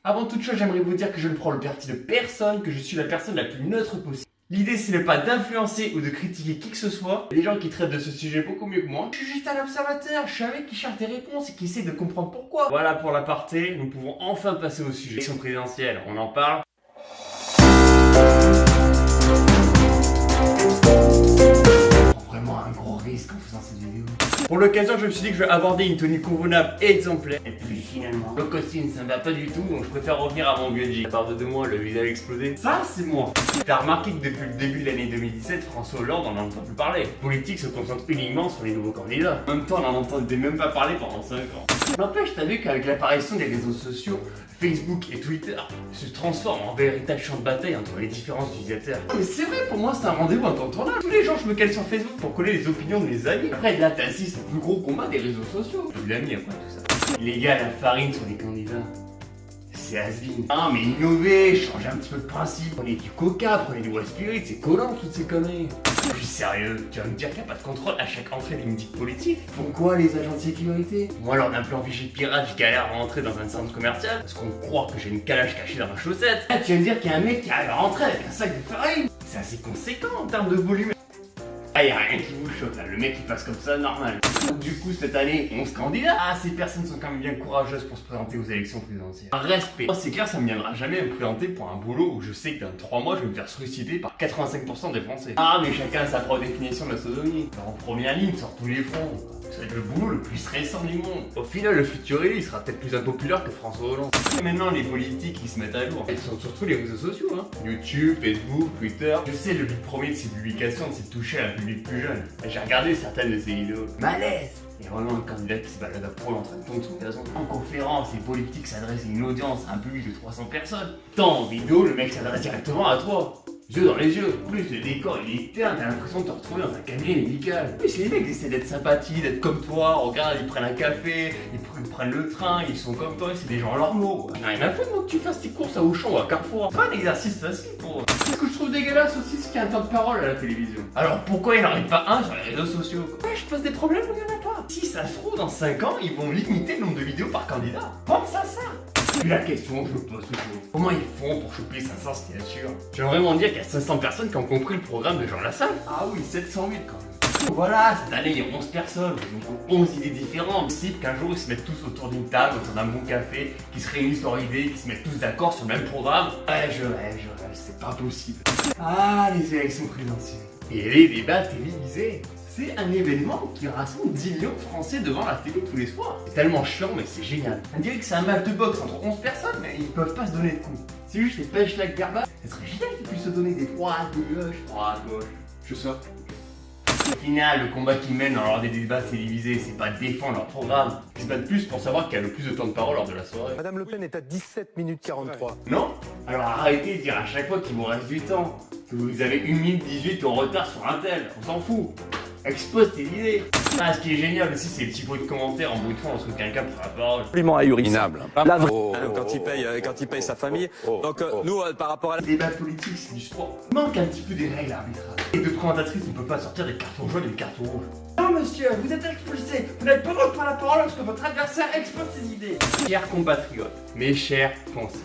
Avant toute chose, j'aimerais vous dire que je ne prends le parti de personne, que je suis la personne la plus neutre possible. L'idée, ce n'est pas d'influencer ou de critiquer qui que ce soit. Les gens qui traitent de ce sujet beaucoup mieux que moi. Je suis juste un observateur, je suis un mec qui cherche des réponses et qui essaie de comprendre pourquoi. Voilà pour l'aparté, nous pouvons enfin passer au sujet. Élection présidentielle, on en parle. Vraiment un gros risque en faisant cette vidéo. Pour l'occasion, je me suis dit que je vais aborder une tenue convenable et exemplaire. Et puis finalement, le costume ça me va pas du tout, donc je préfère revenir à mon vieux jean. À part de 2 mois, le visage explosé. Ça, c'est moi. T'as remarqué que depuis le début de l'année 2017, François Hollande, on n'en entend plus parler. La politique se concentre uniquement sur les nouveaux candidats. En même temps, on n'en entendait même pas parler pendant 5 ans. N'empêche, t'as vu qu'avec l'apparition des réseaux sociaux, Facebook et Twitter se transforment en véritable champ de bataille entre les différents utilisateurs. Mais c'est vrai, pour moi, c'est un rendez-vous incontournable. Tous les jours, je me cale sur Facebook pour coller les opinions de mes amis. Après, là, t'as assisté au plus gros combat des réseaux sociaux. J'ai l'ami après tout ça. Les gars, la farine sur les candidats. C'est has-been. Ah mais innover, changer un petit peu de principe. Prenez du coca, prenez du West Spirit, c'est collant toutes ces conneries. Je suis sérieux, tu vas me dire qu'il n'y a pas de contrôle à chaque entrée d'une petite politique? Pourquoi les agents de sécurité? Moi lors d'un plan fichier pirate, je galère à rentrer dans un centre commercial parce qu'on croit que j'ai une calage cachée dans ma chaussette. Là tu vas me dire qu'il y a un mec qui arrive à rentrer avec un sac de farine. C'est assez conséquent en termes de volume. Ah, y'a rien qui vous choque là, le mec il passe comme ça, normal. Donc du coup cette année, 11 candidats. Ah, ces personnes sont quand même bien courageuses pour se présenter aux élections présidentielles. Respect. Moi c'est clair, ça me viendra jamais à me présenter pour un boulot où je sais que dans 3 mois je vais me faire suicider par 85% des Français. Ah mais chacun a sa propre définition de la sodomie. En première ligne, sur tous les fronts. Ça va être le boulot le plus stressant du monde. Au final, le futur élu, il sera peut-être plus impopulaire que François Hollande. Maintenant, les politiques, ils se mettent à jour. Elles sont sur tous les réseaux sociaux, hein. YouTube, Facebook, Twitter. Je sais, le but premier de ces publications, c'est de toucher un public plus jeune. J'ai regardé certaines de ces vidéos. Malaise! Il y a vraiment un candidat qui se balade à poil en train de tondre son gazon. En conférence, les politiques s'adressent à une audience, à un public de 300 personnes. Tant en vidéo, le mec s'adresse directement à toi. Yeux dans les yeux. En plus, le décor il est terne, t'as l'impression de te retrouver dans un cabinet médical. En plus, les mecs essaient d'être sympathiques, d'être comme toi. Regarde, ils prennent un café, ils prennent le train, ils sont comme toi, c'est des gens normaux. Rien à foutre, moi, que tu fasses tes courses à Auchan ou à Carrefour. C'est pas un exercice facile pour eux. Ce que je trouve dégueulasse aussi, c'est qu'il y a un temps de parole à la télévision. Alors pourquoi il n'en arrive pas un sur les réseaux sociaux? Ouais, je pose des problèmes où il n'y en a pas. Si ça se trouve, dans 5 ans, ils vont limiter le nombre de vidéos par candidat. Pense à ça. Puis la question que je me pose toujours, comment ils font pour choper 500 signatures? J'aimerais vraiment dire qu'il y a 500 personnes qui ont compris le programme de Jean Lassalle. Ah oui, 708 quand même. Voilà, cette année il y a 11 personnes, donc 11 idées différentes. Possible qu'un jour ils se mettent tous autour d'une table, autour d'un bon café, qui se réunissent leurs idées, qui se mettent tous d'accord sur le même programme. Ouais, je rêve, c'est pas possible. Ah, les élections présidentielles. Et les débats télévisés. C'est un événement qui rassemble 10 millions de Français devant la télé tous les soirs. C'est tellement chiant, mais c'est génial. On dirait que c'est un match de boxe entre 11 personnes, mais ils peuvent pas se donner de coups. C'est juste des punchlines verbales. Ça serait génial qu'ils puissent se donner des droites, de gauche. Je sors. Au final, le combat qu'ils mènent lors des débats télévisés, c'est pas de défendre leur programme. Ils se battent plus pour savoir qui a le plus de temps de parole lors de la soirée. Madame Le Pen est à 17 minutes 43. Non? Alors arrêtez de dire à chaque fois qu'il vous reste du temps, que vous avez 1 minute 18 en retard sur un tel. On s'en fout. Expose tes idées. Ah, ce qui est génial aussi, c'est les petits bruits de commentaires en bout de fond lorsque quelqu'un prend la parole. Absolument ahurissant. Quand il paye sa famille. Donc nous, par rapport à la... Les débats politiques, c'est du sport. Il manque un petit peu des règles arbitrales. Et de présentatrice ne peut pas sortir des cartons jaunes et des cartons rouges. Non monsieur, vous êtes expulsé. Vous n'avez pas le droit de prendre la parole lorsque votre adversaire expose ses idées. Chers compatriotes, mes chers Français,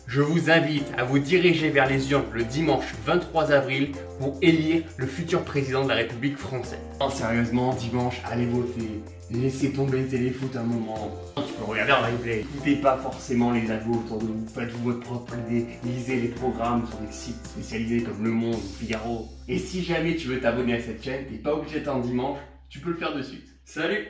je vous invite à vous diriger vers les urnes le dimanche 23 avril pour élire le futur président de la République française. Non, sérieusement, dimanche, allez voter. Laissez tomber le téléfoot un moment. Tu peux regarder en replay. N'écoutez pas forcément les avos autour de vous. Faites-vous votre propre idée. Lisez les programmes sur des sites spécialisés comme Le Monde ou Figaro. Et si jamais tu veux t'abonner à cette chaîne, t'es pas obligé d'attendre dimanche. Tu peux le faire de suite. Salut!